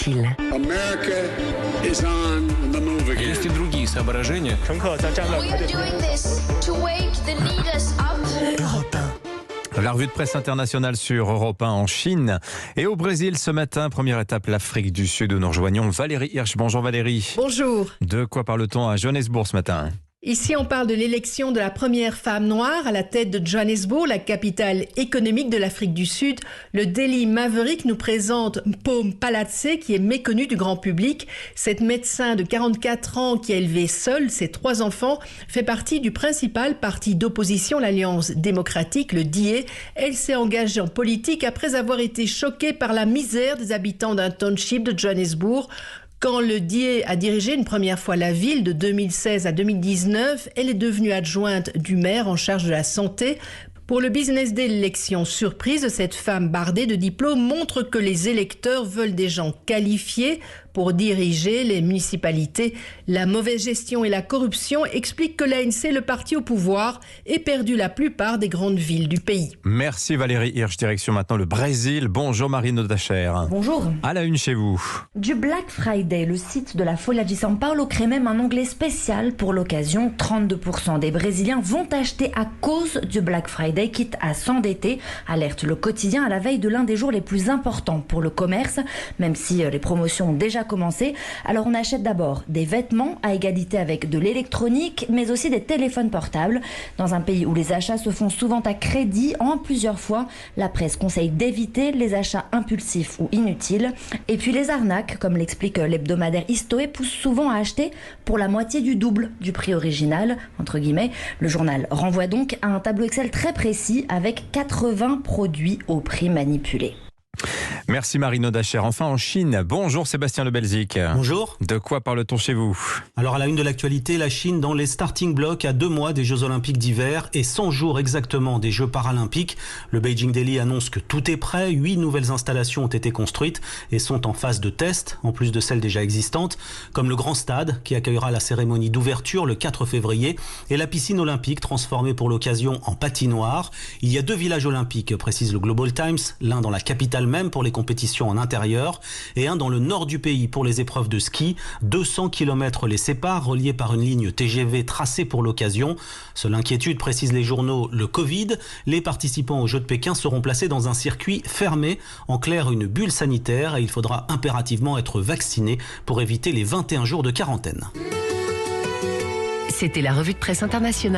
difficile. Есть и другие соображения. We're doing this to wake the leaders up. Europe 1. La revue de presse internationale sur Europe 1 en Chine. Et au Brésil ce matin, première étape, l'Afrique du Sud, où nous rejoignons Valérie Hirsch. Bonjour Valérie. Bonjour. De quoi parle-t-on à Johannesburg ce matin ? Ici, on parle de l'élection de la première femme noire à la tête de Johannesburg, la capitale économique de l'Afrique du Sud. Le Daily Maverick nous présente Mpho Maplatse, qui est méconnue du grand public. Cette médecin de 44 ans qui a élevé seule ses 3 enfants fait partie du principal parti d'opposition, l'Alliance démocratique, le DIE. Elle s'est engagée en politique après avoir été choquée par la misère des habitants d'un township de Johannesburg. Quand le DIE a dirigé une première fois la ville de 2016 à 2019, elle est devenue adjointe du maire en charge de la santé. Pour le Business Day, l'élection surprise de cette femme bardée de diplômes montre que les électeurs veulent des gens qualifiés pour diriger les municipalités. La mauvaise gestion et la corruption expliquent que l'ANC, le parti au pouvoir, ait perdu la plupart des grandes villes du pays. Merci Valérie Hirsch. Direction maintenant le Brésil. Bonjour Marino Dacher. Bonjour. À la une chez vous. Du Black Friday, le site de la Folha de São Paulo crée même un onglet spécial pour l'occasion. 32% des Brésiliens vont acheter à cause du Black Friday, quitte à s'endetter, alerte le quotidien à la veille de l'un des jours les plus importants pour le commerce, même si les promotions ont déjà commencé. Alors on achète d'abord des vêtements à égalité avec de l'électronique, mais aussi des téléphones portables. Dans un pays où les achats se font souvent à crédit en plusieurs fois, la presse conseille d'éviter les achats impulsifs ou inutiles. Et puis les arnaques, comme l'explique l'hebdomadaire Istoé, poussent souvent à acheter pour la moitié du double du prix original, entre guillemets. Le journal renvoie donc à un tableau Excel très précis avec 80 produits au prix manipulé. Merci Marino Dacher. Enfin en Chine, bonjour Sébastien Le Belzic. Bonjour. De quoi parle-t-on chez vous ? Alors à la une de l'actualité, la Chine dans les starting blocks à 2 mois des Jeux Olympiques d'hiver et 100 jours exactement des Jeux Paralympiques. Le Beijing Daily annonce que tout est prêt. 8 nouvelles installations ont été construites et sont en phase de test, en plus de celles déjà existantes, comme le grand stade qui accueillera la cérémonie d'ouverture le 4 février et la piscine olympique transformée pour l'occasion en patinoire. Il y a 2 villages olympiques, précise le Global Times, l'un dans la capitale même pour les compétitions en intérieur et un dans le nord du pays pour les épreuves de ski. 200 km les séparent, reliés par une ligne TGV tracée pour l'occasion. Seule inquiétude, précisent les journaux, le Covid. Les participants aux Jeux de Pékin seront placés dans un circuit fermé, en clair une bulle sanitaire, et il faudra impérativement être vacciné pour éviter les 21 jours de quarantaine. C'était la revue de presse internationale.